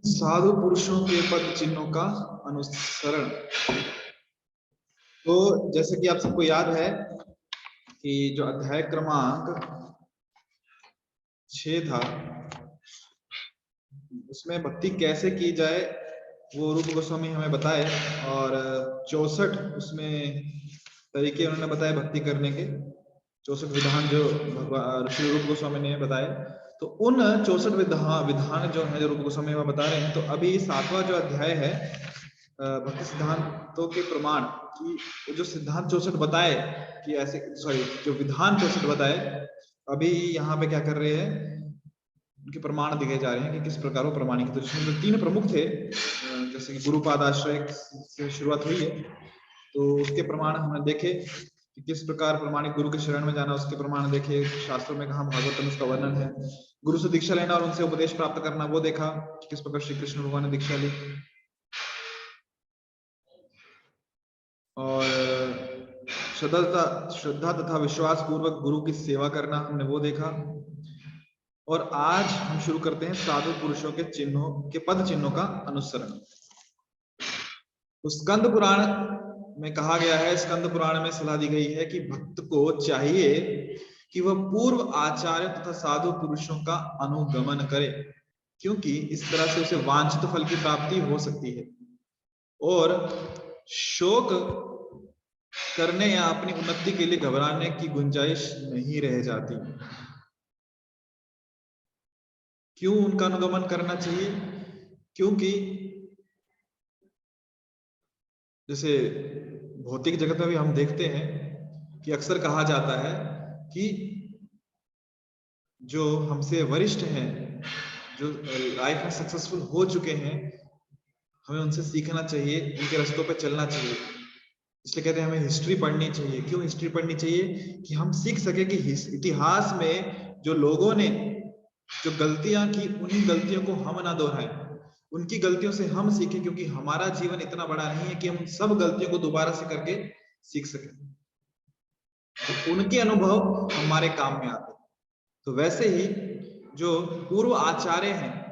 साधु पुरुषों के पद चिन्हों का अनुसरण। तो जैसे कि आप सबको याद है कि जो अध्याय क्रमांक 6 था, उसमें भक्ति कैसे की जाए वो रूप गोस्वामी हमें बताए, और 64 उसमें तरीके उन्होंने बताए भक्ति करने के, 64 विधान जो भगवान ऋषि रूप गोस्वामी ने बताए। तो उन 64 विधान जो है, जो रूप गोस्वामी हमें बता रहे हैं, तो अभी 7वां जो अध्याय है भक्ति सिद्धांतों के प्रमाण की, जो सिद्धांत 64 बताए कि ऐसे, सॉरी, जो विधान 64 बताए, अभी यहाँ पे क्या कर रहे हैं, उनके प्रमाण दिए जा रहे हैं कि किस प्रकार वो प्रमाणिक। तो जिसमें जो 3 प्रमुख थे, जैसे कि गुरुपाद आश्रय से शुरुआत हुई है, तो उसके प्रमाण हमने देखे कि किस प्रकार प्रमाणिक गुरु के शरण में जाना, उसके प्रमाण देखे। शास्त्रों में कहा, भागवत में उसका वर्णन है। गुरु से दीक्षा लेना और उनसे उपदेश प्राप्त करना, वो देखा कि किस प्रकार श्री कृष्ण भगवान ने दीक्षा ली। और श्रद्धा तथा विश्वास पूर्वक गुरु की सेवा करना, हमने वो देखा। और आज हम शुरू करते हैं साधु पुरुषों के चिन्हों के पद चिन्हों का अनुसरण। तो स्कंद पुराण में कहा गया है, स्कंद पुराण में सलाह दी गई है कि भक्त को चाहिए कि वह पूर्व आचार्य तथा साधु पुरुषों का अनुगमन करे, क्योंकि इस तरह से उसे वांछित फल की प्राप्ति हो सकती है और शोक करने या अपनी उन्नति के लिए घबराने की गुंजाइश नहीं रह जाती। क्यों उनका अनुगमन करना चाहिए? क्योंकि जैसे भौतिक जगत में भी हम देखते हैं कि अक्सर कहा जाता है कि जो हमसे वरिष्ठ हैं, जो लाइफ में सक्सेसफुल हो चुके हैं, हमें उनसे सीखना चाहिए, उनके रास्तों पर चलना चाहिए। इसलिए कहते हैं हमें हिस्ट्री पढ़नी चाहिए। क्यों हिस्ट्री पढ़नी चाहिए? कि हम सीख सके कि इतिहास में जो लोगों ने जो गलतियां की, उन्हीं गलतियों को हम ना दोहराएं, उनकी गलतियों से हम सीखें, क्योंकि हमारा जीवन इतना बड़ा नहीं है कि हम सब गलतियों को दोबारा से करके सीख सकें। तो उनके अनुभव हमारे काम में आते हैं। तो वैसे ही जो पूर्व आचार्य हैं,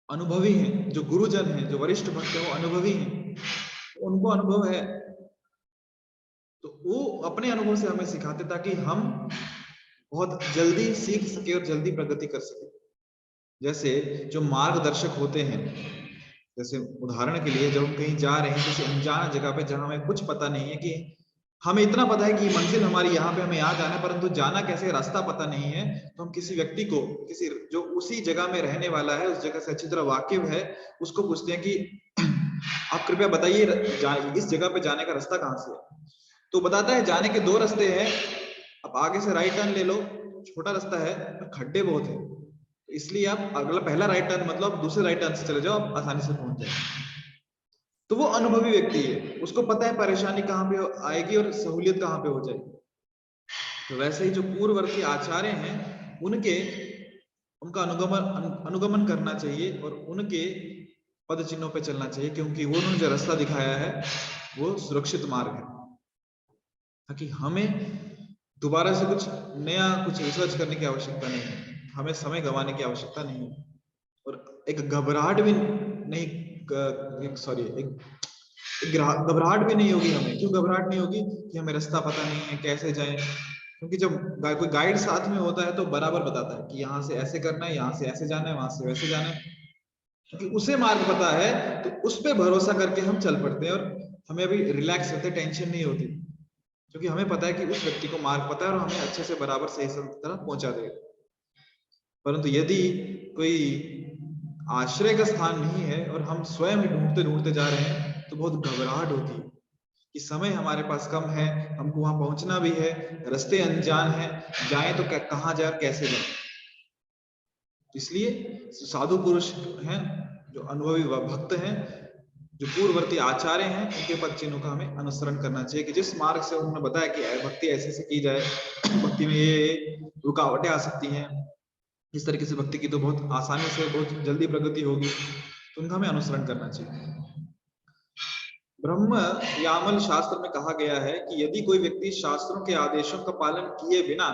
अनुभवी हैं, जो गुरुजन हैं, जो वरिष्ठ भक्त हैं, वो अनुभवी हैं, उनको अनुभव है, तो वो अपने अनुभव से हमें सिखाते ताकि हम बहुत जल्दी सीख सके और जल्दी प्रगति कर सके। जैसे जो मार्गदर्शक होते हैं, जैसे उदाहरण के लिए जब हम कहीं जा रहे हैं किसी अनजान जगह पे, जहां हमें कुछ पता नहीं है, कि हमें इतना पता है कि मंजिल हमारी यहाँ पे, हमें यहाँ जाना है, परंतु जाना कैसे, रास्ता पता नहीं है, तो हम किसी व्यक्ति को, किसी जो उसी जगह में रहने वाला है, उस जगह से अच्छी तरह वाकिफ है, उसको पूछते हैं कि आप कृपया बताइए इस जगह पे जाने का रास्ता कहाँ से है। तो बताता है जाने के 2 रास्ते हैं, आप आगे से राइट टर्न ले लो, छोटा रास्ता है पर खड्डे बहुत है, इसलिए आप अगला पहला राइट टर्न मतलब दूसरे राइट टर्न से चले जाओ, आप आसानी से पहुंच जाए। तो वो अनुभवी व्यक्ति है, उसको पता है परेशानी कहाँ पे आएगी और सहूलियत कहाँ पे हो जाएगी। तो वैसे ही जो पूर्ववर्ती आचार्य हैं, उनका अनुगमन करना चाहिए और उनके पद चिन्हों पे चलना चाहिए, क्योंकि वो उन्होंने जो रास्ता दिखाया है वो सुरक्षित मार्ग है, ताकि हमें दोबारा से कुछ नया, कुछ रिसर्च करने की आवश्यकता नहीं है, हमें समय गंवाने की आवश्यकता नहीं है, और एक घबराहट भी नहीं, घबराहट भी नहीं होगी हमें। क्यों घबराहट नहीं होगी? कि हमें रास्ता पता नहीं है, कैसे जाएं। क्योंकि जब कोई गाइड साथ में होता है तो बराबर बताता है कि यहाँ से ऐसे करना है, यहाँ से ऐसे जाना है, वहां से वैसे जाना है, क्योंकि उसे मार्ग पता है, तो उस पर भरोसा करके हम चल पड़ते हैं और हमें अभी रिलैक्स रहते, टेंशन नहीं होती, क्योंकि हमें पता है कि उस व्यक्ति को मार्ग पता है और हमें अच्छे से बराबर सही तरह पहुंचा देगा। परंतु यदि कोई आश्रय का स्थान नहीं है और हम स्वयं ही ढूंढते ढूंढते जा रहे हैं, तो बहुत घबराहट होती है कि समय हमारे पास कम है, हमको वहां पहुंचना भी है, रास्ते अनजान है, जाएं तो कहाँ जाए, कैसे जाए। इसलिए साधु पुरुष हैं, जो अनुभवी भक्त हैं, जो पूर्ववर्ती आचार्य हैं, उनके पद चिन्हों का हमें अनुसरण करना चाहिए, कि जिस मार्ग से उन्होंने बताया कि भक्ति ऐसे से की जाए, भक्ति में ये रुकावटें आ सकती हैं, इस तरीके से भक्ति की तो बहुत आसानी से, बहुत जल्दी प्रगति होगी, तो उनका हमें अनुसरण करना चाहिए। ब्रह्म यामल शास्त्र में कहा गया है कि यदि कोई व्यक्ति शास्त्रों के आदेशों का पालन किए बिना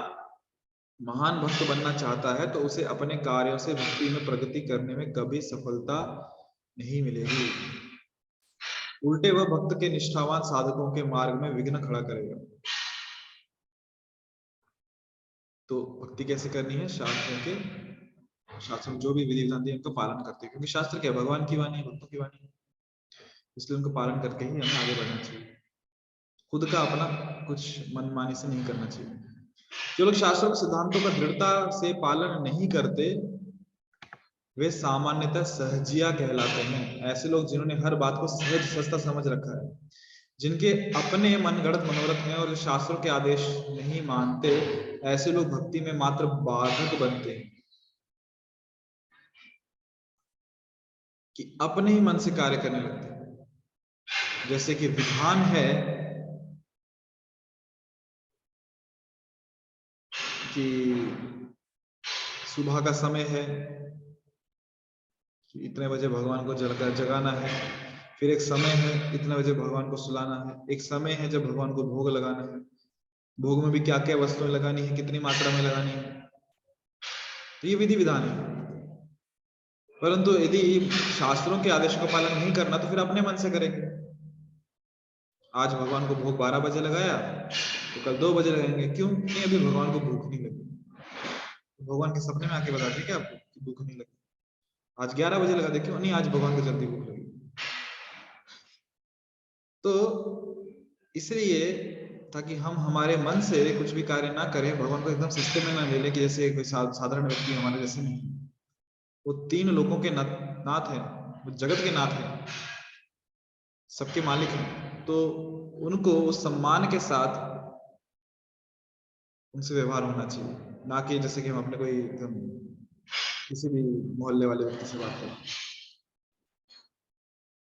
महान भक्त बनना चाहता है तो उसे अपने कार्यों से भक्ति में प्रगति करने में कभी सफलता नहीं मिलेगी। उल्टे वह भक्त के निष्ठावान साधकों के मार्ग में विघ्न खड़ा करेगा। तो भक्ति कैसे करनी है? शास्त्र जो भी विधि विधान दिए उनका पालन करते हैं, क्योंकि शास्त्र क्या, भगवान की वाणी है, भक्तों की वाणी है, इसलिए उनको पालन करके ही हमें आगे बढ़ना चाहिए। खुद का अपना कुछ मनमानी से नहीं करना चाहिए। जो लोग शास्त्रों के सिद्धांतों का दृढ़ता से पालन नहीं करते वे सामान्यतः सहजिया कहलाते हैं। ऐसे लोग जिन्होंने हर बात को सहज सस्ता समझ रखा है, जिनके अपने मनगढ़ंत मनोरथ हैं और जो शास्त्रों के आदेश नहीं मानते, ऐसे लोग भक्ति में मात्र बाधक बनते हैं कि अपने ही मन से कार्य करने लगते हैं। जैसे कि विधान है कि सुबह का समय है, इतने बजे भगवान को जगाना है, फिर एक समय है इतने बजे भगवान को सुलाना है, एक समय है जब भगवान को भोग लगाना है, भोग में भी क्या क्या वस्तुएं लगानी है, कितनी मात्रा में लगानी है, तो ये विधि विधान है। परंतु यदि शास्त्रों के आदेश का पालन नहीं करना तो फिर अपने मन से करेंगे। आज भगवान को भोग 12 बजे लगाया तो कल 2 बजे लगाएंगे, क्यों? नहीं, अभी भगवान को भूख नहीं लगी। भगवान के सपने में आके बताते क्या आपको कि भूख नहीं लगी? आज 11 बजे लगा दे, क्यों? नहीं, आज भगवान को जल्दी भूख लगी। तो इसलिए ताकि हम हमारे मन से कुछ भी कार्य ना करें, भगवान को एकदम सस्ते में ना ले लें कि जैसे कोई साधारण व्यक्ति हमारे जैसे नहीं। वो 3 लोगों के नाथ है, वो जगत के नाथ है, सबके मालिक हैं, तो उनको उस सम्मान के साथ उनसे व्यवहार होना चाहिए, ना कि जैसे कि हम अपने कोई एकदम किसी भी मोहल्ले वाले व्यक्ति से बात करें।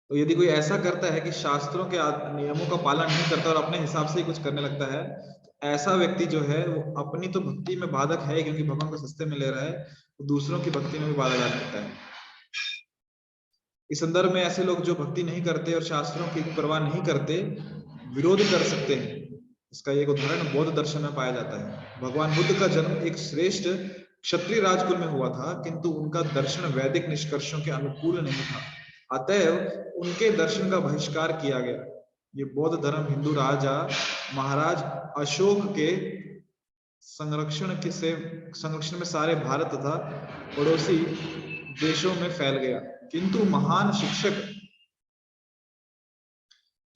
तो यदि कोई ऐसा करता है कि शास्त्रों के नियमों का पालन नहीं करता और अपने हिसाब से ही कुछ करने लगता है, तो ऐसा व्यक्ति जो है वो अपनी तो भक्ति में बाधक है, क्योंकि भगवान को सस्ते में ले रहा है, तो दूसरों की भक्ति में भी बाधा डाल सकता है। इस संदर्भ में ऐसे लोग जो भक्ति नहीं करते और शास्त्रों की परवाह नहीं करते, विरोध कर सकते हैं। इसका एक उदाहरण बौद्ध दर्शन में पाया जाता है। भगवान बुद्ध का जन्म एक श्रेष्ठ क्षत्रिय राजकुल में हुआ था, किंतु उनका दर्शन वैदिक निष्कर्षों के अनुकूल नहीं था, अतएव उनके दर्शन का बहिष्कार किया गया। ये बौद्ध धर्म हिंदू राजा महाराज अशोक के संरक्षण में सारे भारत तथा पड़ोसी देशों में फैल गया, किंतु महान शिक्षक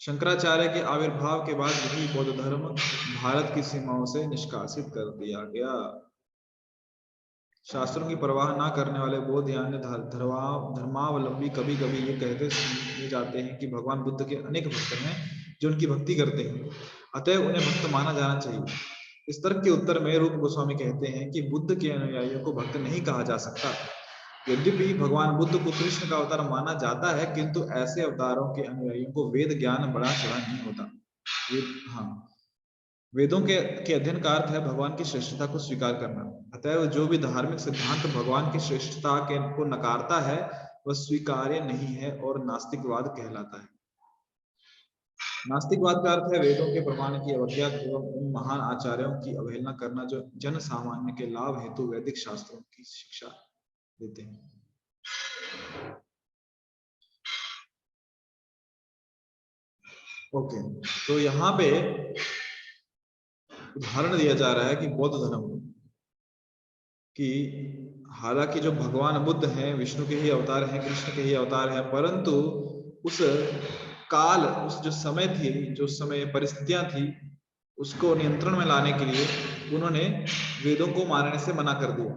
शंकराचार्य के आविर्भाव के बाद यही बौद्ध धर्म भारत की सीमाओं से निष्कासित कर दिया गया। शास्त्रों की परवाह ना करने वाले बौद्ध यानी धर्मावलंबी कभी कभी ये कहते सुने जाते हैं कि भगवान बुद्ध के अनेक भक्त हैं जो उनकी भक्ति करते हैं, अतएव उन्हें भक्त माना जाना चाहिए। इस तर्क के उत्तर में रूप गोस्वामी कहते हैं कि बुद्ध के अनुयायियों को भक्त नहीं कहा जा सकता। यद्यपि भगवान बुद्ध को कृष्ण का अवतार माना जाता है, किंतु ऐसे अवतारों के अनुयायियों को वेद ज्ञान बड़ा चढ़ा नहीं होता। वेदों के अध्ययन का अर्थ है भगवान की श्रेष्ठता को स्वीकार करना। अतएव जो भी धार्मिक सिद्धांत भगवान की श्रेष्ठता को नकारता है वह स्वीकार्य नहीं है और नास्तिकवाद कहलाता है। नास्तिकवाद का अर्थ है वेदों के प्रमाण की अवज्ञा एवं उन महान आचार्यों की अवहेलना करना जो जन सामान्य के लाभ हेतु वैदिक शास्त्रों की शिक्षा देते हैं। ओके, तो यहाँ पे उदाहरण दिया जा रहा है कि बौद्ध धर्म कि हालांकि जो भगवान बुद्ध हैं विष्णु के ही अवतार हैं, कृष्ण के ही अवतार हैं, परंतु उस काल, उस जो समय थी, जो समय परिस्थितियां थी, उसको नियंत्रण में लाने के लिए उन्होंने वेदों को मानने से मना कर दिया,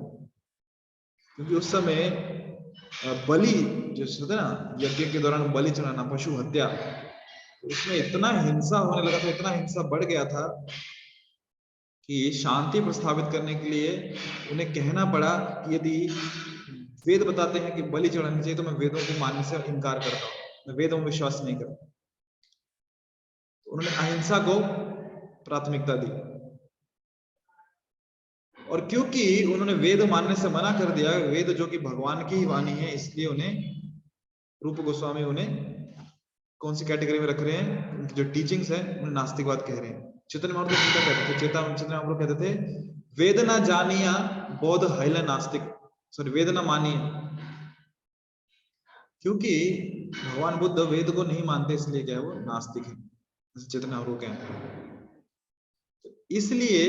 क्योंकि उस समय बलि जो होता है ना, यज्ञ के दौरान बलि चढ़ाना, पशु हत्या, उसमें इतना हिंसा होने लगा था, इतना हिंसा बढ़ गया था कि शांति प्रस्तावित करने के लिए उन्हें कहना पड़ा कि यदि वेद बताते हैं कि बलि चढ़ानी चाहिए तो मैं वेदों को मानने से इनकार करता हूँ, मैं वेदों में विश्वास नहीं करता। तो उन्होंने अहिंसा को प्राथमिकता दी, और क्योंकि उन्होंने वेद मानने से मना कर दिया, वेद जो कि भगवान की ही वाणी है, इसलिए उन्हें रूप गोस्वामी उन्हें कौन सी कैटेगरी में रख रहे हैं? उनकी जो टीचिंग्स है उन्हें नास्तिकवाद कह रहे हैं। चैतन्य महाप्रभु क्या कहते थे? चैतन्य महाप्रभु कहते थे वेद न जानिया बौद्ध हैल नास्तिक, सॉरी वेद न मानिए, क्योंकि भगवान बुद्ध वेद को नहीं मानते इसलिए क्या है वो नास्तिक है, चेतना और क्या है। इसलिए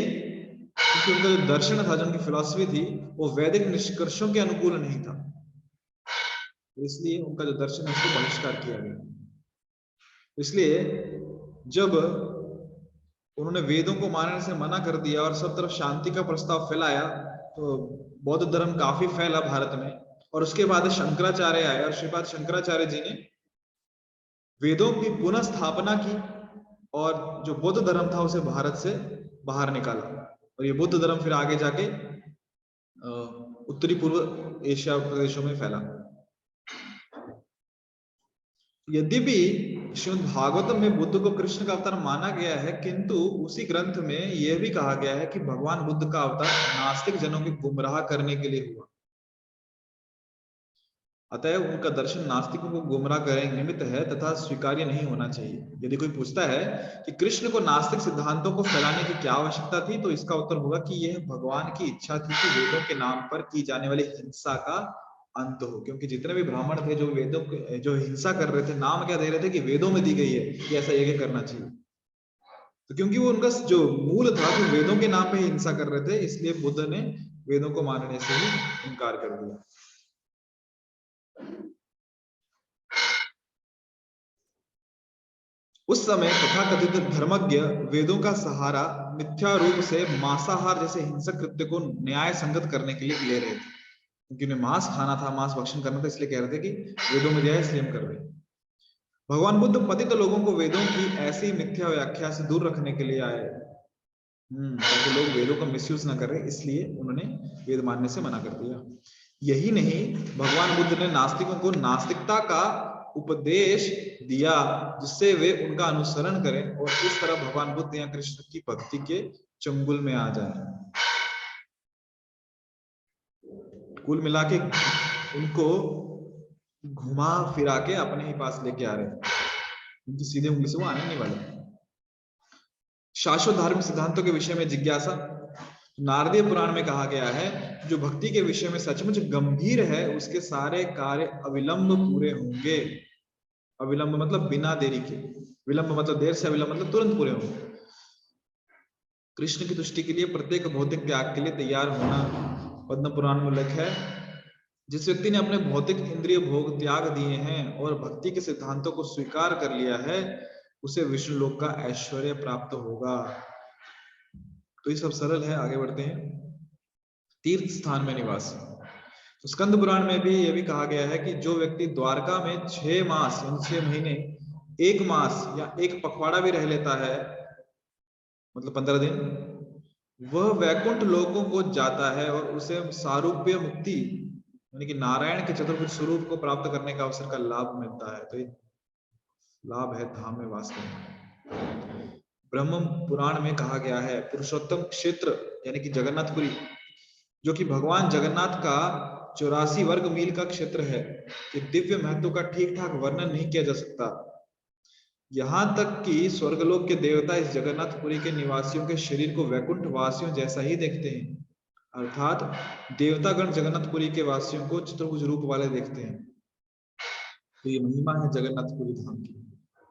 क्योंकि उनका जो दर्शन था, जो उनकी फिलॉसफी थी, वो वैदिक निष्कर्षों के अनुकूल नहीं था, इसलिए उनका जो दर्शन है उसको बहिष्कार किया गया। इसलिए जब उन्होंने वेदों को मानने से मना कर दिया और सब तरफ शांति का प्रस्ताव फैलाया, तो बौद्ध धर्म काफी फैला भारत में। और उसके बाद शंकराचार्य आए और श्रीपाद शंकराचार्य जी ने वेदों की पुनः स्थापना की और जो बौद्ध धर्म था उसे भारत से बाहर निकाला, और ये बुद्ध धर्म फिर आगे जाके उत्तरी पूर्व एशिया प्रदेशों में फैला। यद्यपि श्रीमद् भागवतम में बुद्ध को कृष्ण का अवतार माना गया है, किंतु उसी ग्रंथ में यह भी कहा गया है कि भगवान बुद्ध का अवतार नास्तिक जनों को गुमराह करने के लिए हुआ। अतएव उनका दर्शन नास्तिकों को गुमराह करने निमित्त है तथा स्वीकार्य नहीं होना चाहिए। यदि कोई पूछता है कि कृष्ण को नास्तिक सिद्धांतों को फैलाने की क्या आवश्यकता थी, तो इसका उत्तर होगा कि यह भगवान की इच्छा थी कि वेदों के नाम पर की जाने वाली हिंसा का अंत हो, क्योंकि जितने भी ब्राह्मण थे जो वेदों जो हिंसा कर रहे थे, नाम क्या दे रहे थे कि वेदों में दी गई है कि ऐसा यज्ञ करना चाहिए, तो क्योंकि वो उनका जो मूल था कि वेदों के नाम पे हिंसा कर रहे थे, इसलिए बुद्ध ने वेदों को मानने से ही इनकार कर दिया। उस समय तथाकथित धर्मज्ञ वेदों का सहारा मिथ्या रूप से मांसाहार जैसे हिंसक कृत्य को न्याय संगत करने के लिए ले रहे थे, क्योंकि उन्हें मांस खाना था, मांस भक्षण करना था, इसलिए कह रहे थे कि वेदों में जाए, इसलिए हम कर रहे हैं। भगवान बुद्ध पतित लोगों को वेदों की ऐसी मिथ्या व्याख्या से दूर रखने के लिए आए, ताकि लोग वेदों का मिसयूज ना करें, इसलिए उन्होंने वेद मानने से मना कर दिया। यही नहीं, भगवान बुद्ध ने नास्तिकों को नास्तिकता का उपदेश दिया जिससे वे उनका अनुसरण करें और इस तरह भगवान बुद्ध या कृष्ण की भक्ति के चंगुल में आ जाएं। कुल मिला के उनको घुमा फिरा के अपने ही पास लेके आ रहे हैं, उनकी सीधे उंगली से वो आने नहीं वाले। शाश्वत धार्मिक सिद्धांतों के विषय में जिज्ञासा। नारदीय पुराण में कहा गया है, जो भक्ति के विषय में सचमुच गंभीर है उसके सारे कार्य अविलंब पूरे होंगे। अविलंब मतलब बिना देरी के, विलंब मतलब देर से, अविलंब मतलब तुरंत पूरे होंगे। कृष्ण की तुष्टि के लिए प्रत्येक भौतिक त्याग के लिए तैयार होना। पद्म पुराण में उल्लेख है, जिस व्यक्ति ने अपने भौतिक इंद्रिय भोग त्याग दिए हैं और भक्ति के सिद्धांतों को स्वीकार कर लिया है, उसे विष्णु लोक का ऐश्वर्य प्राप्त होगा। तो ये सब सरल है, आगे बढ़ते हैं। तीर्थ स्थान में निवास। तो स्कंद पुराण में भी यह भी कहा गया है कि जो व्यक्ति द्वारका में 6 मास यानी 6 महीने, 1 मास या 1 पखवाड़ा भी रह लेता है, मतलब 15 दिन, वह वैकुंठ लोकों को जाता है और उसे सारूप्य मुक्ति यानी कि नारायण के चतुर्भुज स्वरूप को प्राप्त करने का अवसर का लाभ मिलता है। तो ये लाभ है धाम में वास करना। ब्रह्म पुराण में कहा गया है, पुरुषोत्तम क्षेत्र यानी कि जगन्नाथपुरी, जो कि भगवान जगन्नाथ का 84 वर्ग मील का क्षेत्र है, कि दिव्य महत्व का ठीक ठाक वर्णन नहीं किया जा सकता। यहां तक कि स्वर्गलोक के देवता इस जगन्नाथपुरी के निवासियों के शरीर को वैकुंठ वासियों जैसा ही देखते हैं, अर्थात देवतागण जगन्नाथपुरी के वासियों को चतुर्भुज रूप वाले देखते हैं। तो ये महिमा है जगन्नाथपुरी धाम की।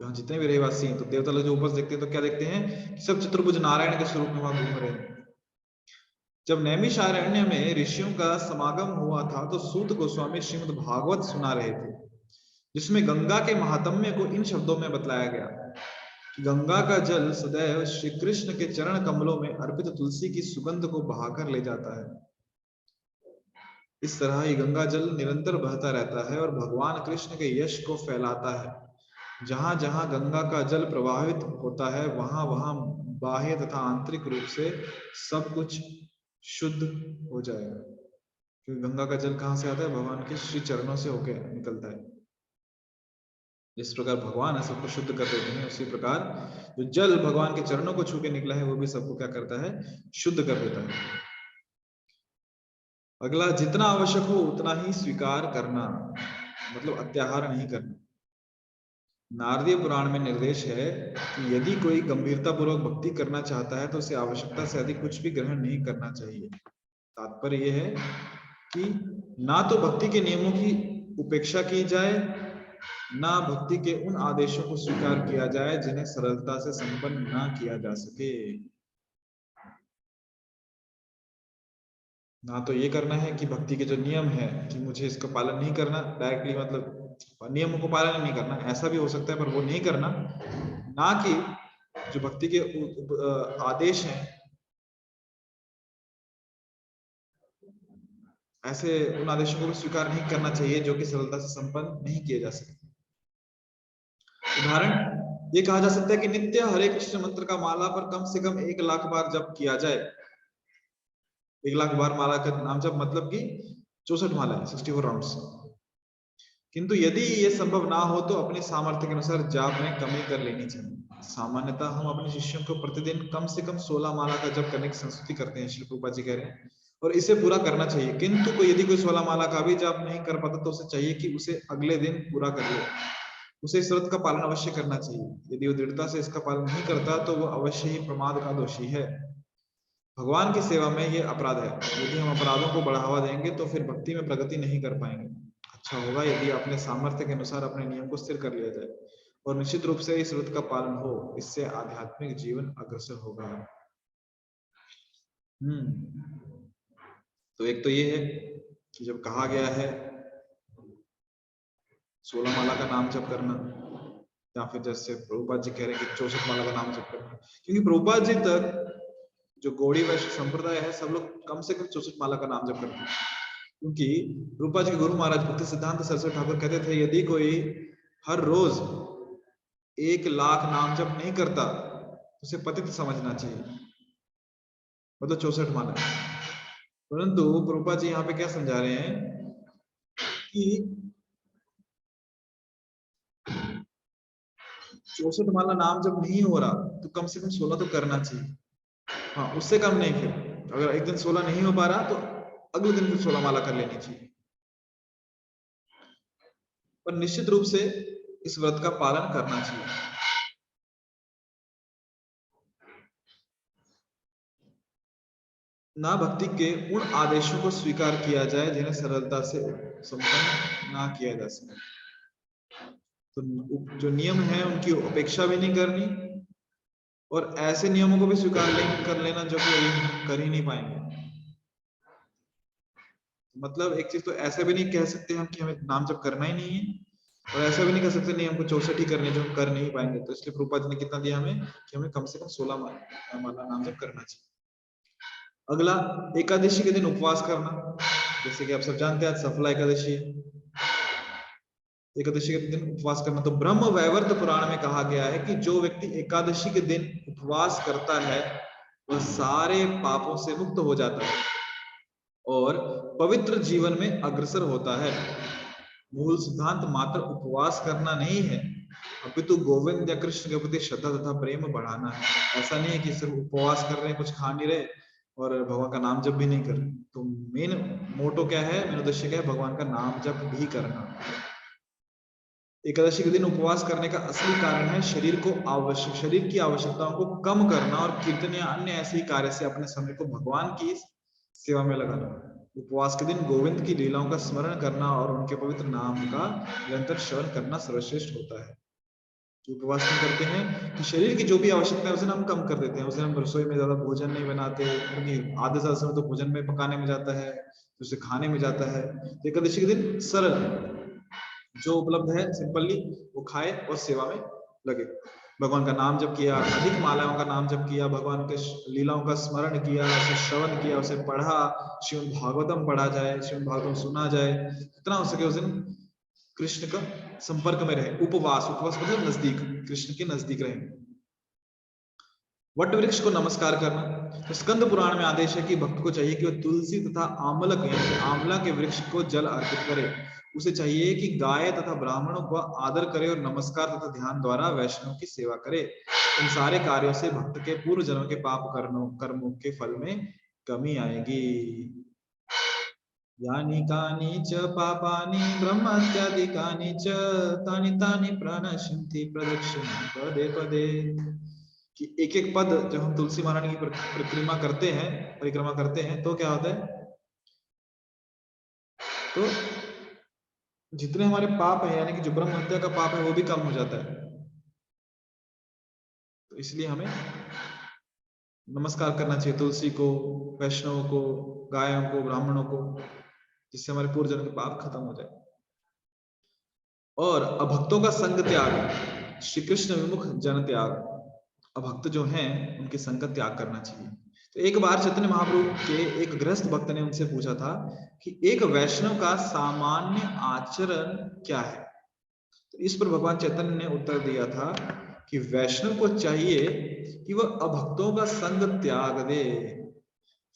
यहाँ जितने भी रहवासी हैं, तो देवता लोग जो ऊपर देखते हैं तो क्या देखते हैं, सब चतुर्भुज नारायण के स्वरूप में वहां घूम रहे हैं। जब नैमिषारण्य में ऋषियों का समागम हुआ था, तो सूत गोस्वामी श्रीमद् भागवत सुना रहे थे, जिसमें गंगा के महात्म्य को इन शब्दों में बतलाया गया कि गंगा का जल सदैव श्री कृष्ण के चरण कमलों में अर्पित तुलसी की सुगंध को बहाकर ले जाता है। इस तरह ये गंगा जल निरंतर बहता रहता है और भगवान कृष्ण के यश को फैलाता है। जहां जहां गंगा का जल प्रवाहित होता है, वहां वहां बाह्य तथा आंतरिक रूप से सब कुछ शुद्ध हो जाएगा, क्योंकि गंगा का जल कहां से आता है, भगवान के श्री चरणों से होकर निकलता है। जिस प्रकार भगवान है सबको शुद्ध कर देते हैं, उसी प्रकार जो जल भगवान के चरणों को छू के निकला है, वो भी सबको क्या करता है, शुद्ध कर देता है। अगला, जितना आवश्यक हो उतना ही स्वीकार करना, मतलब अत्याहार नहीं करना। नारदीय पुराण में निर्देश है कि यदि कोई गंभीरता पूर्वक भक्ति करना चाहता है तो उसे आवश्यकता से अधिक कुछ भी ग्रहण नहीं करना चाहिए। तात्पर्य यह है कि ना तो भक्ति के नियमों की उपेक्षा की जाए, ना भक्ति के उन आदेशों को स्वीकार किया जाए जिन्हें सरलता से संपन्न ना किया जा सके। ना तो ये करना है कि भक्ति के जो नियम है कि मुझे इसका पालन नहीं करना, डायरेक्टली मतलब नियमों को पालन नहीं करना, ऐसा भी हो सकता है पर वो नहीं करना। ना कि जो भक्ति के आदेश हैं ऐसे उन आदेशों को भी स्वीकार नहीं करना चाहिए जो कि सरलता से संपन्न नहीं किए जा सकते। उदाहरण ये कहा जा सकता है कि नित्य हरे कृष्ण मंत्र का माला पर कम से कम 1 लाख बार जप किया जाए। 1 लाख बार माला का नाम जप मतलब कि 64 माला है, 64 राउंड्स। किंतु यदि ये संभव ना हो तो अपने सामर्थ्य के अनुसार जाप में कमी कर लेनी चाहिए। सामान्यतः हम अपने शिष्यों को प्रतिदिन कम से कम 16 माला का जप करने की संस्तुति करते हैं, श्री प्रभुपाद जी कह रहे हैं, और इसे पूरा करना चाहिए। किंतु यदि कोई 16 माला का भी जाप नहीं कर पाता तो उसे चाहिए कि उसे अगले दिन पूरा कर ले। उसे इस व्रत का पालन अवश्य करना चाहिए। यदि वो दृढ़ता से इसका पालन नहीं करता तो वो अवश्य ही प्रमाद का दोषी है। भगवान की सेवा में ये अपराध है। यदि हम अपराधों को बढ़ावा देंगे तो फिर भक्ति में प्रगति नहीं कर पाएंगे। अच्छा होगा यदि अपने सामर्थ्य के अनुसार अपने नियम को स्थिर कर लिया जाए और निश्चित रूप से इस व्रत का पालन हो। इससे आध्यात्मिक जीवन अग्रसर होगा। तो एक तो ये है कि जब कहा गया है 16 माला का नाम जप करना, या फिर जैसे प्रभुपाद जी कह रहे हैं कि 64 माला का नाम जप करना, क्योंकि प्रभुपाद जी तक जो गौड़ी वैश्य संप्रदाय है सब लोग कम से कम 64 माला का नाम जप करते हैं। क्योंकि रूपा जी के गुरु महाराज भक्ति सिद्धांत सरस्वती ठाकुर कहते थे यदि कोई हर रोज 1 लाख नाम जप नहीं करता तो उसे पतित समझना चाहिए, मतलब 64 माला। परंतु रूपा जी यहाँ पे क्या समझा रहे हैं कि 64 माला नाम जब नहीं हो रहा तो कम से कम 16 तो करना चाहिए। हाँ, उससे कम नहीं। फिर अगर एक दिन 16 नहीं हो पा रहा तो अगले दिन फिर 16 माला कर लेनी चाहिए, पर निश्चित रूप से इस व्रत का पालन करना चाहिए। ना भक्ति के उन आदेशों को स्वीकार किया जाए जिन्हें सरलता से संपन्न ना किया जा सके। तो जो नियम है उनकी उपेक्षा भी नहीं करनी और ऐसे नियमों को भी स्वीकार कर लेना जो कि कर ही नहीं पाएंगे। मतलब एक चीज तो ऐसे भी नहीं कह सकते हम कि हमें नाम जप करना ही नहीं है, और ऐसा भी नहीं कह सकते नहीं हमको 64 ही करने जो हम कर नहीं पाएंगे। तो इसलिए प्रभुपाद जी ने कितना दिया हमें कि हमें कम से कम 16 माला नाम जप करना चाहिए। अगला, एकादशी के दिन उपवास करना। जैसे कि आप सब जानते हैं आज सफला एकादशी है। एकादशी के दिन उपवास करना, तो ब्रह्म वैवर्त पुराण में कहा गया है कि जो व्यक्ति एकादशी के दिन उपवास करता है वह सारे पापों से मुक्त हो जाता है और पवित्र जीवन में अग्रसर होता है। मूल सिद्धांत मात्र उपवास करना नहीं है, अपितु गोविंद या कृष्ण के प्रति श्रद्धा तथा प्रेम बढ़ाना है। ऐसा नहीं है कि सिर्फ उपवास कर रहे हैं, कुछ खा नहीं रहे और भगवान का नाम जप भी नहीं कर रहे। तो मेन मोटो क्या है, मेन उद्देश्य क्या है, भगवान का नाम जप भी करना। एकादशी के दिन उपवास करने का असली कारण है शरीर की आवश्यकताओं को कम करना और कीर्तन या अन्य ऐसे ही कार्य से अपने समय को भगवान की सेवा में लगाना। उपवास के दिन गोविंद की लीलाओं का स्मरण करना और उनके पवित्र नाम का निरंतर श्रवण करना सर्वश्रेष्ठ होता है। तो उपवास क्यों करते हैं कि शरीर की जो भी आवश्यकता है उसे हम कम कर देते हैं। उसे हम रसोई में ज्यादा भोजन नहीं बनाते, क्योंकि आधे ज्यादा समय तो भोजन में पकाने में जाता है, उसे खाने में जाता है। तो एकादशी के दिन सरल जो उपलब्ध है सिंपली वो खाए और सेवा में लगे। भगवान का नाम जप किया, अधिक मालाओं का नाम जप किया, भगवान के लीलाओं का स्मरण किया, उसे श्रवण किया, उसे पढ़ा, श्रीमद् भागवतम पढ़ा जाए, श्रीमद् भागवतम सुना जाए, जितना हो सके उस दिन कृष्ण का संपर्क में रहे। उपवास मतलब नजदीक, कृष्ण के नजदीक रहे। वट वृक्ष को नमस्कार करना, तो स्कंद पुराण में आदेश है कि भक्त को चाहिए कि वह तुलसी तथा आमलक यानी आंवला के वृक्ष को जल अर्पित करे। उसे चाहिए कि गाय तथा ब्राह्मणों को आदर करे और नमस्कार तथा ध्यान द्वारा वैष्णव की सेवा करे। इन सारे कार्यों से भक्त के पूर्व जन्म के पाप कर्मों के फल में कमी आएगी। यानी कानि च पापानि ब्रह्मत्यादिकानि च तानि तानि प्रणश्यन्ति प्रदक्षिणां पदे पदे। कि एक एक पद जब हम तुलसी महारानी की परिक्रमा करते हैं तो क्या होता है, तो जितने हमारे पाप है यानी कि जो ब्रह्म हत्या का पाप है वो भी कम हो जाता है। तो इसलिए हमें नमस्कार करना चाहिए तुलसी को, वैष्णव को, गायों को, ब्राह्मणों को, जिससे हमारे पूर्व जन्म के पाप खत्म हो जाए। और अभक्तों का संग त्याग, श्री कृष्ण विमुख जन त्याग। अभक्त जो हैं उनके संग का त्याग करना चाहिए। तो एक बार चैतन्य महाप्रभु के एक गृहस्थ भक्त ने उनसे पूछा था कि एक वैष्णव का सामान्य आचरण क्या है। तो इस पर भगवान चैतन्य ने उत्तर दिया था कि वैष्णव को चाहिए कि वह अभक्तों का संग त्याग दे।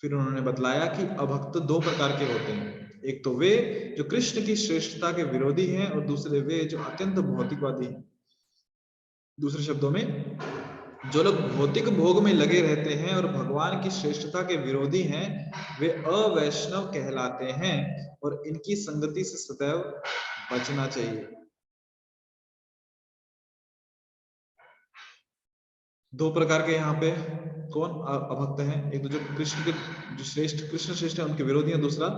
फिर उन्होंने बतलाया कि अभक्त दो प्रकार के होते हैं, एक तो वे जो कृष्ण की श्रेष्ठता के विरोधी हैं और दूसरे वे जो अत्यंत भौतिकवादी हैं। दूसरे शब्दों में, जो लोग भौतिक भोग में लगे रहते हैं और भगवान की श्रेष्ठता के विरोधी हैं, वे अवैष्णव कहलाते हैं और इनकी संगति से सदैव बचना चाहिए। दो प्रकार के यहाँ पे कौन अभक्त हैं, एक तो जो कृष्ण के जो कृष्ण श्रेष्ठ है उनके विरोधी हैं, दूसरा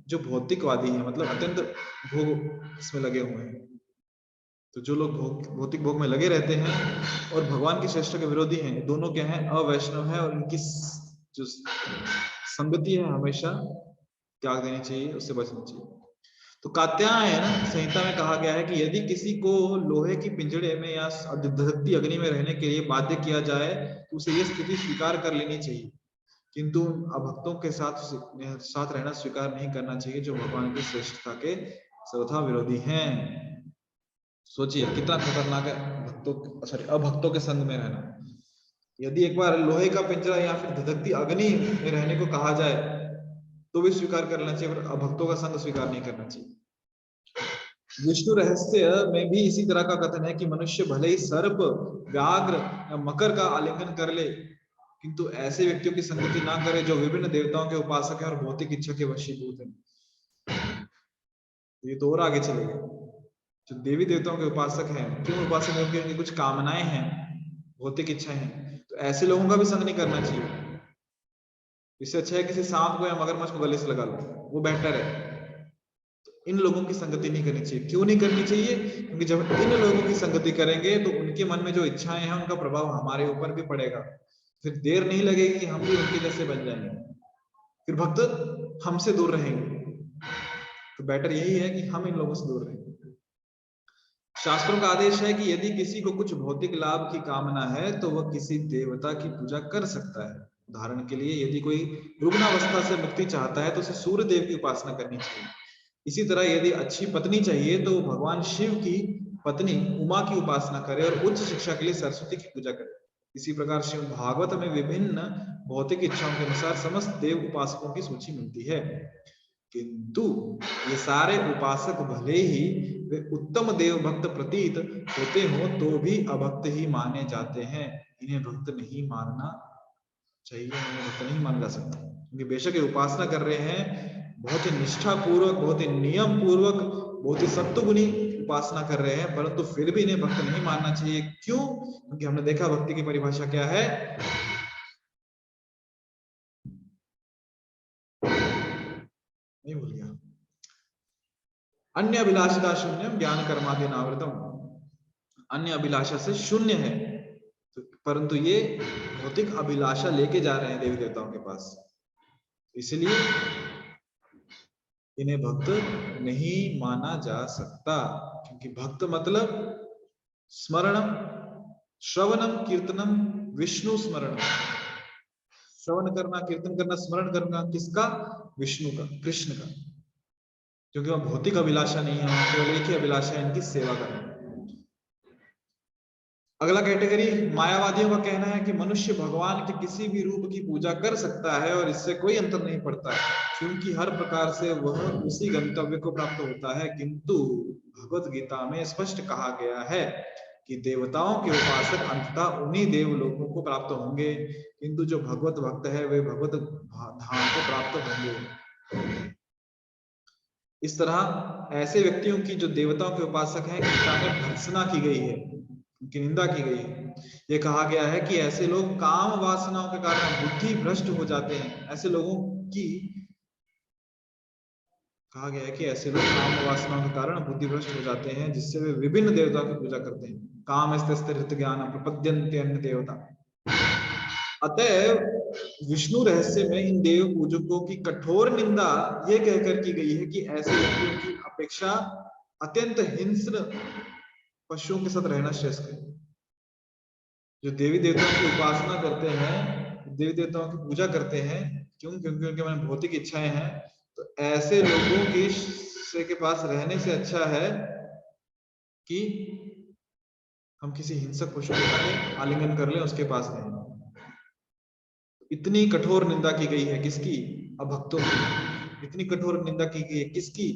जो भौतिकवादी है, मतलब अत्यंत भोग इसमें लगे हुए हैं। तो जो लोग भौतिक भोग में लगे रहते हैं और भगवान की श्रेष्ठ के विरोधी हैं, दोनों क्या हैं, अवैष्णव है और इनकी जो संगति है हमेशा त्याग देनी चाहिए, उससे बचना चाहिए। तो कात्यायन संहिता में कहा गया है कि यदि किसी को लोहे की पिंजड़े में या धधकती अग्नि में रहने के लिए बाध्य किया जाए तो उसे यह स्थिति स्वीकार कर लेनी चाहिए, किंतु अभक्तों के साथ रहना स्वीकार नहीं करना चाहिए जो भगवान की श्रेष्ठता के सर्वथा विरोधी हैं। सोचिए कितना खतरनाक है अभक्तों के संग में रहना। यदि एक बार लोहे का पिंजरा या फिर धधकती अग्नि में रहने को कहा जाए तो भी स्वीकार कर लेना चाहिए, पर अभक्तों का संग स्वीकार नहीं करना चाहिए। विष्णु रहस्य में भी इसी तरह का कथन है कि मनुष्य भले ही सर्प, व्याघ्र या मकर का आलिंगन कर ले, किंतु ऐसे व्यक्तियों की संगति ना करे जो विभिन्न देवताओं के उपासक हैं और भौतिक इच्छा के वशीभूत हैं। ये तो और आगे चले गए। जो देवी देवताओं के उपासक हैं, क्यों उपासक हैं? क्योंकि उनकी कुछ कामनाएं हैं, भौतिक इच्छाएं हैं, तो ऐसे लोगों का भी संग नहीं करना चाहिए। इससे अच्छा है किसी सांप को या मगरमच्छ को गले से लगा लो, वो बेहतर है। इन लोगों की संगति नहीं करनी चाहिए। क्यों नहीं करनी चाहिए? क्योंकि जब इन लोगों की संगति करेंगे तो उनके मन में जो इच्छाएं हैं उनका प्रभाव हमारे ऊपर भी पड़ेगा, फिर देर नहीं लगेगी कि हम भी उनके जैसे बन जाएंगे, फिर भक्त हमसे दूर रहेंगे। तो बेटर यही है कि हम इन लोगों से दूर रहें। शास्त्रों का आदेश है कि यदि किसी को कुछ भौतिक लाभ की कामना है तो वह किसी देवता की पूजा कर सकता है। उदाहरण के लिए, यदि कोई रुग्णावस्था से मुक्ति चाहता है तो उसे सूर्य देव की उपासना करनी चाहिए। इसी तरह यदि अच्छी पत्नी चाहिए तो भगवान शिव की पत्नी उमा की उपासना करे और उच्च शिक्षा के लिए सरस्वती की पूजा करे। इसी प्रकार श्रीमद् भागवत में विभिन्न भौतिक इच्छाओं के अनुसार समस्त देव उपासकों की सूची मिलती है, किंतु ये सारे उपासक भले ही वे उत्तम देव भक्त प्रतीत होते हो तो भी अभक्त ही माने जाते हैं। इन्हें भक्त नहीं मानना चाहिए, इन्हें भक्त नहीं माना जा सकता, क्योंकि बेशक ये उपासना कर रहे हैं, बहुत ही निष्ठा पूर्वक, बहुत ही नियम पूर्वक, बहुत ही सत्वगुणी उपासना कर रहे हैं, परंतु फिर भी इन्हें भक्त नहीं मानना चाहिए। क्यों? क्योंकि हमने देखा भक्ति की परिभाषा क्या है, नहीं भूल गया, अन्य अभिलाषिता शून्यम ज्ञान कर्मादि नावृतम। अन्य अभिलाषा से शून्य है, तो परंतु ये भौतिक अभिलाषा लेके जा रहे हैं देवी देवताओं के पास, इसलिए इन्हें भक्त नहीं माना जा सकता। क्योंकि भक्त मतलब स्मरणम, श्रवणम, कीर्तनम, विष्णु स्मरणम। श्रवण करना, कीर्तन करना, स्मरण करना किसका? विष्णु का, कृष्ण का। क्योंकि वह भौतिक अभिलाषा नहीं है, केवल एक ही अभिलाषा है, इनकी सेवा करना। अगला कैटेगरी मायावादियों का कहना है कि मनुष्य भगवान के किसी भी रूप की पूजा कर सकता है और इससे कोई अंतर नहीं पड़ता है, क्योंकि हर प्रकार से वह उसी गंतव्य को प्राप्त होता है। किंतु भगवत गीता में स्पष्ट कहा गया है कि देवताओं के उपासक अंततः उन्हीं देवलोकों को प्राप्त होंगे, किंतु जो भगवत भक्त है वे भगवत धाम को प्राप्त होंगे। इस तरह ऐसे व्यक्तियों की जो देवताओं के उपासक हैं गीता में भर्त्सना की गई है, उनकी निंदा की गई है। ये कहा गया है कि ऐसे लोग काम वासनाओं के कारण बुद्धि भ्रष्ट हो जाते हैं। ऐसे लोगों की कहा गया है कि ऐसे लोग काम वासनाओं के कारण बुद्धि भ्रष्ट हो जाते हैं, जिससे वे विभिन्न देवताओं की पूजा करते हैं। काम स्थित ज्ञान प्रपद्यन्ते अन्य देवता। अतएव विष्णु रहस्य में इन देव पूजकों की कठोर निंदा ये कहकर की गई है कि ऐसे व्यक्तियों की अपेक्षा अत्यंत हिंस्र पशुओं के साथ रहना श्रेष्ठ है। जो देवी देवताओं की उपासना करते हैं, देवी देवताओं की पूजा करते हैं, क्योंकि उनके मन में भौतिक इच्छाएं हैं, तो ऐसे लोगों की के पास रहने से अच्छा है कि हम किसी हिंसक पशु के आलिंगन कर लें, उसके पास रहें। इतनी कठोर निंदा की गई है किसकी? अभक्तों की। इतनी कठोर निंदा की गई है किसकी?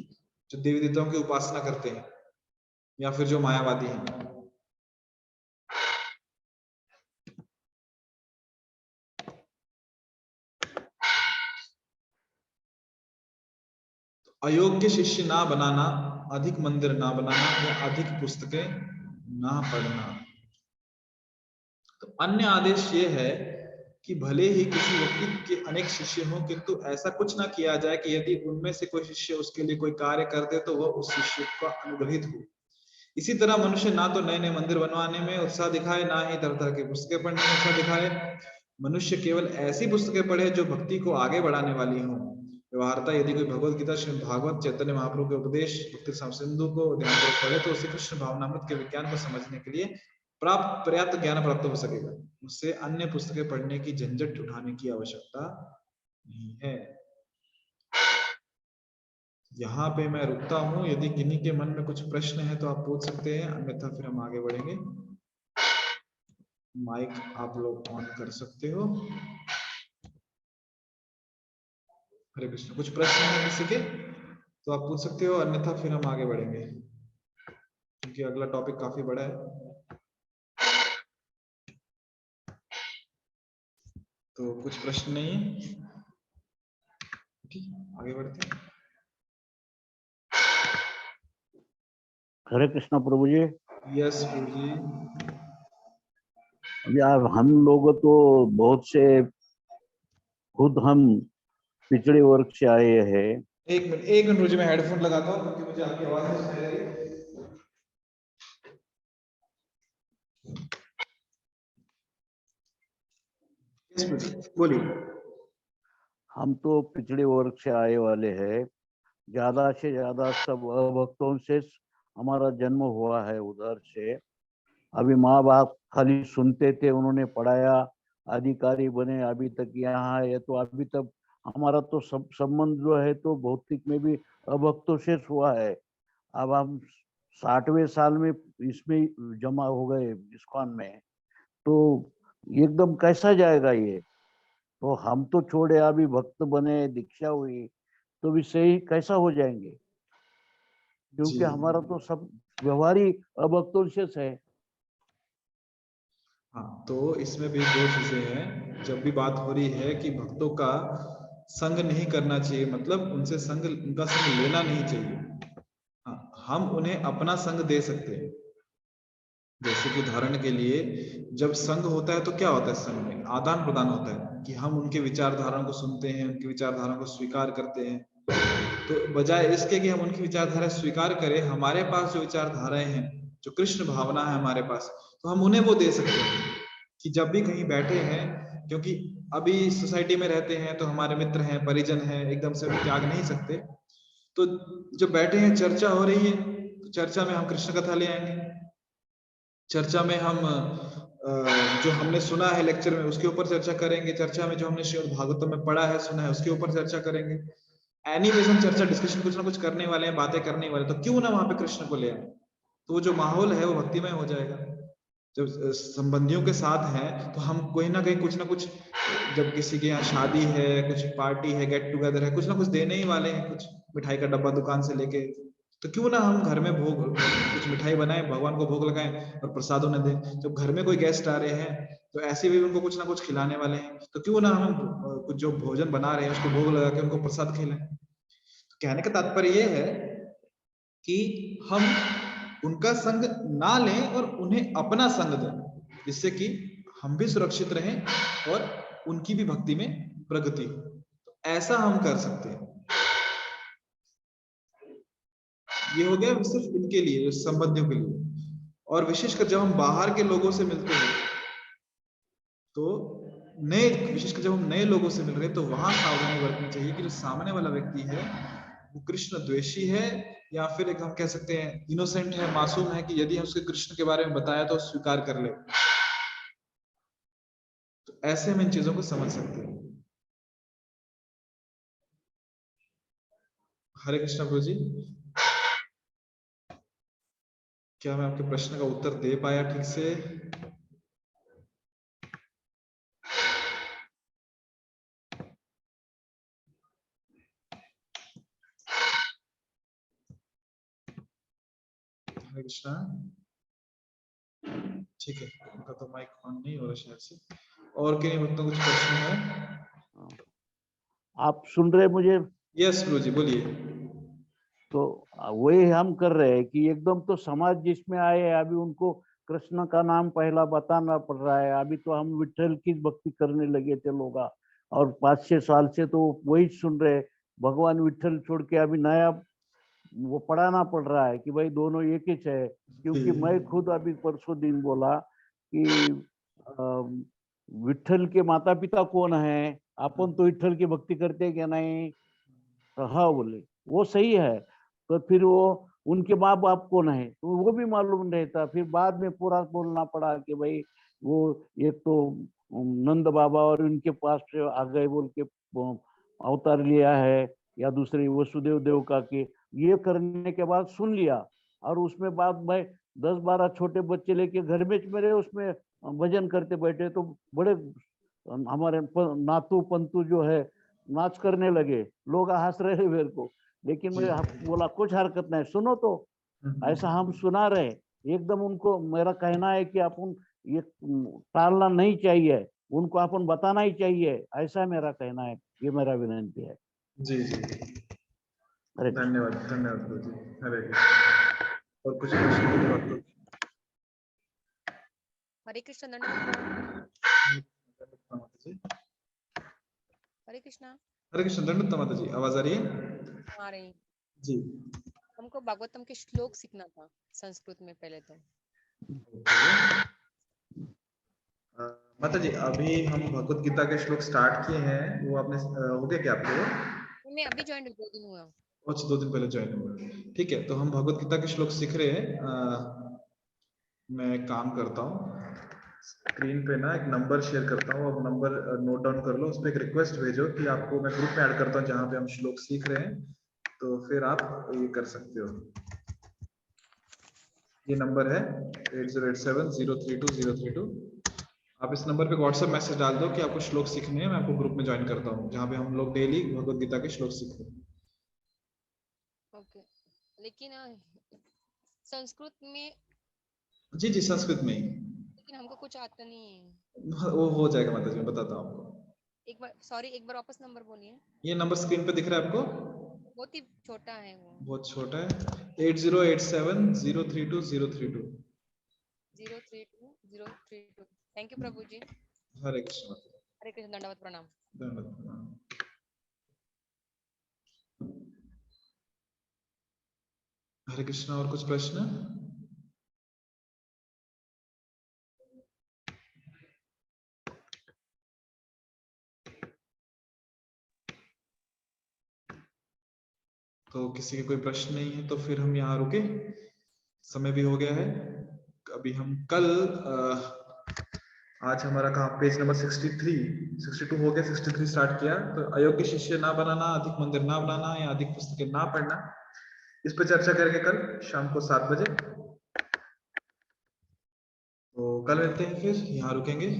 जो देवी देवताओं की उपासना करते हैं या फिर जो मायावादी हैं। अयोग्य शिष्य ना बनाना, अधिक मंदिर ना बनाना या अधिक पुस्तकें ना पढ़ना। तो अन्य आदेश ये है कि भले ही किसी व्यक्ति के अनेक शिष्य हों, किंतु ऐसा कुछ ना किया जाए कि यदि उनमें से कोई शिष्य उसके लिए कोई कार्य कर दे तो वह उस शिष्य का अनुग्रहित हो। इसी तरह मनुष्य ना तो नए नए मंदिर बनवाने में उत्साह दिखाए, ना ही तरह तरह की पुस्तकें पढ़ने में उत्साह दिखाए। मनुष्य केवल ऐसी पुस्तकें पढ़े जो भक्ति को आगे बढ़ाने वाली हों। व्यवहारता यदि कोई भगवत गीता, श्रीमद् भागवत, चैतन्य महाप्रभु के उपदेश, भक्ति सिंधु को ध्यानपूर्वक पढ़े तो उसे कृष्ण भावनामृत के विज्ञान को समझने के लिए पर्याप्त ज्ञान प्राप्त हो सकेगा। उससे अन्य पुस्तकें पढ़ने की झंझट उठाने की आवश्यकता नहीं है। यहाँ पे मैं रुकता हूँ। यदि किन्हीं के मन में कुछ प्रश्न है तो आप पूछ सकते हैं, अन्यथा फिर हम आगे बढ़ेंगे। माइक आप लोग ऑन कर सकते हो। हरे कृष्ण। कुछ प्रश्न है किसी के तो आप पूछ सकते हो, अन्यथा फिर हम आगे बढ़ेंगे क्योंकि अगला टॉपिक काफी बड़ा है। तो कुछ प्रश्न नहीं है, ठीक, आगे बढ़ते हैं। हरे कृष्णा प्रभु जी। यस प्रभु जी। यार हम लोग तो बहुत से खुद हम पिछड़े वर्ग से आए हैं। एक मिनट प्रभु जी, मैं हेडफोन लगाता हूँ क्योंकि मुझे आपकी आवाज नहीं सुनाई दे रही। बोलिए। हम तो पिछड़े वर्ग से आए वाले हैं। ज्यादा से ज्यादा सब भक्तों से हमारा जन्म हुआ है उधर से। अभी माँ बाप खाली सुनते थे, उन्होंने पढ़ाया, अधिकारी बने, अभी तक यहाँ है। तो अभी तक हमारा तो सब संबंध जो है तो भौतिक में भी अभक्तों से हुआ है। अब हम 60वें साल में इसमें जमा हो गए इस्कॉन में, तो एकदम कैसा जाएगा ये? तो हम तो छोड़े, अभी भक्त बने, दीक्षा हुई, तो भी सही कैसा हो जाएंगे? क्योंकि हमारा तो सब व्यवहार ही अभक्तों से है। हाँ, तो इसमें भी दो चीजें हैं। जब भी बात हो रही है कि भक्तों का संग नहीं करना चाहिए, मतलब उनका संग लेना नहीं चाहिए। हाँ, हम उन्हें अपना संग दे सकते हैं। जैसे कि उदाहरण के लिए जब संग होता है तो क्या होता है? संग में आदान प्रदान होता है कि हम उनके विचारधाराओं को सुनते हैं, उनकी विचारधाराओं को स्वीकार करते हैं। तो बजाय इसके कि हम उनकी विचारधारा स्वीकार करें, हमारे पास जो विचारधाराएं हैं, जो कृष्ण भावना है हमारे पास, तो हम उन्हें वो दे सकते हैं कि जब भी कहीं बैठे हैं, क्योंकि अभी सोसाइटी में रहते हैं तो हमारे मित्र हैं, परिजन हैं, एकदम से उन्हें त्याग नहीं सकते। तो जब बैठे हैं, चर्चा हो रही है, तो चर्चा में हम कृष्ण कथा ले आएंगे। चर्चा में हम जो हमने सुना है लेक्चर में उसके ऊपर चर्चा करेंगे। चर्चा में जो हमने श्रीमद् भागवतम में पढ़ा है, सुना है, उसके ऊपर चर्चा करेंगे। एनीवेज हम चर्चा डिस्कशन कुछ ना कुछ करने वाले हैं, बातें करने वाले, तो क्यों ना वहां पे कृष्ण को ले आए। तो वो जो माहौल है वो भक्तिमय हो जाएगा। जब संबंधियों के साथ हैं तो हम कोई ना कहीं कुछ ना कुछ, जब किसी के यहाँ शादी है, कुछ पार्टी है, गेट टुगेदर है, कुछ ना कुछ देने ही वाले हैं। कुछ मिठाई का डब्बा दुकान से लेके, तो क्यों ना हम घर में कुछ मिठाई बनाएं, भगवान को भोग लगाएं और प्रसाद उन्हें दें। जब घर में कोई गेस्ट आ रहे हैं तो ऐसे भी उनको कुछ ना कुछ खिलाने वाले हैं, तो क्यों ना हम कुछ जो भोजन बना रहे हैं उसको भोग लगा के उनको प्रसाद खिलाएं। कहने का तात्पर्य ये है कि हम उनका संग ना लें और उन्हें अपना संग दें, जिससे कि हम भी सुरक्षित रहें और उनकी भी भक्ति में प्रगति हो। तो ऐसा हम कर सकते हैं। ये हो गया सिर्फ इनके लिए, संबंधियों के लिए। और विशेषकर जब हम बाहर के लोगों से मिलते हैं तो विशेषकर जब हम नए लोगों से मिल रहे हैं तो वहां सावधानी बरतनी चाहिए कि जो सामने वाला व्यक्ति है वो कृष्ण द्वेषी है या फिर एक हम कह सकते हैं इनोसेंट है, मासूम है, कि यदि हम उसके कृष्ण के बारे में बताया तो स्वीकार कर ले। तो ऐसे हम इन चीजों को समझ सकते हैं। हरे कृष्ण प्रभु जी, क्या मैं आपके प्रश्न का उत्तर दे पाया ठीक से? हरे कृष्णा, ठीक है, उनका तो माइक ऑन नहीं हो रहा शायद से। और किन्हीं भक्तों को कुछ प्रश्न है? आप सुन रहे मुझे? यस प्रभु जी, बोलिए। तो वही हम कर रहे हैं कि एकदम तो समाज जिसमें आए अभी उनको कृष्ण का नाम पहला बताना पड़ रहा है। अभी तो हम विठल की भक्ति करने लगे थे लोग, और 5-6 साल से तो वही सुन रहे, भगवान विठल छोड़ के अभी नया वो पढ़ाना पड़ रहा है कि भाई दोनों एक ही है। क्योंकि मैं खुद अभी परसों दिन बोला कि विठल के माता पिता कौन है, अपन तो विठल की भक्ति करते हैं क्या नहीं? तो हाँ बोले वो सही है, तो फिर वो उनके माँ बाप कौन है तो वो भी मालूम रहता। फिर बाद में पूरा बोलना पड़ा कि भाई वो एक तो नंद बाबा और उनके पास से आ गए बोल के अवतार लिया है, या दूसरे वसुदेव देवका के, ये करने के बाद सुन लिया। और उसमें बाद में 10-12 छोटे बच्चे लेके घर में मेरे उसमें भजन करते बैठे, तो बड़े हमारे नातू पंतु जो है नाच करने लगे, लोग हंस रहे मेरे को। लेकिन मैं बोला कुछ हरकत नहीं, सुनो तो। ऐसा हम सुना रहे एकदम। उनको मेरा कहना है कि अपन ये टालना नहीं चाहिए, उनको अपन बताना ही चाहिए, ऐसा मेरा कहना है। ये मेरा विनंती है। जी जी, धन्यवाद धन्यवाद प्रभु जी। हरे कृष्ण। और कुछ प्रश्न? हरे कृष्ण, दंडवत जी, हरे कृष्णा। हरे कृष्ण, दंडवत माता जी। आवाज आ रही है? आ रही जी। हमको भागवतम के श्लोक सीखना था संस्कृत में पहले तो। माता जी, अभी हम भगवत गीता के श्लोक स्टार्ट किए हैं, वो आपने हो गया क्या आपको? मैं अभी ज्वाइन 2 दिन हुआ। अच्छा, 2 दिन पहले ज्वाइन हुआ। ठीक है, तो हम भगवत गीता के श्लोक सीख रहे हैं। मैं एक काम करता हूँ, स्क्रीन पे ना एक नंबर शेयर करता हूँ, अब नंबर नोट डाउन कर लो, उस पर एक रिक्वेस्ट भेजो कि आपको मैं ग्रुप में ऐड करता हूँ जहाँ पे हम श्लोक सीख रहे हैं, तो फिर आप ये कर सकते हो। ये नंबर है 8087032032। आप इस नंबर पे व्हाट्सएप मैसेज डाल दो कि आपको श्लोक सीखने हैं, मैं आपको ग्रुप में ज्वाइन करता हूँ जहाँ पे हम लोग डेली भगवत गीता के श्लोक सीखते हैं। ओके, लेकिन संस्कृत में? जी जी, संस्कृत में ही। लेकिन हमको कुछ आता नहीं है। वो हो जाएगा माता जी, मैं बताता हूँ आपको। एक बार सॉरी, एक बार वापस नंबर बोलिए। ये नंबर स्क्रीन पे दिख रहा है आपको? बहुत ही छोटा है वो। बहुत छोटा है। 8087032032। 032 थैंक यू प्रभु जी। हरे कृष्ण। हरे कृष्ण, दंडवत प्रणाम। धन्यवाद प्रणाम। हरे कृष्ण, और कुछ प्रश्न? तो किसी के कोई प्रश्न नहीं है तो फिर हम यहाँ रुके, समय भी हो गया है। अभी हम कल आज हमारा कहाँ पेज नंबर 62 हो गया, 63 स्टार्ट किया। तो अयोग्य शिष्य ना बनाना, अधिक मंदिर ना बनाना या अधिक पुस्तकें ना पढ़ना, इस पर चर्चा करेंगे कल शाम को 7 बजे। तो कल मिलते हैं, फिर यहाँ रुकेंगे।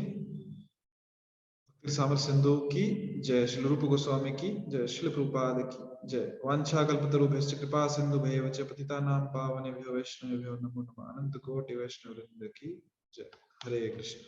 सामर सिंधु की जय, श्री रूप गोस्वामी की जय, श्री प्रभुपाद की जय। वांछा कल्पतरुभ्यश्च कृपा सिंधुभ्येव च पतितानां पावनेभ्यो वैष्णवेभ्यो नमो नमः। अनंत कोटि वैष्णव वृंद की जय। हरे कृष्ण।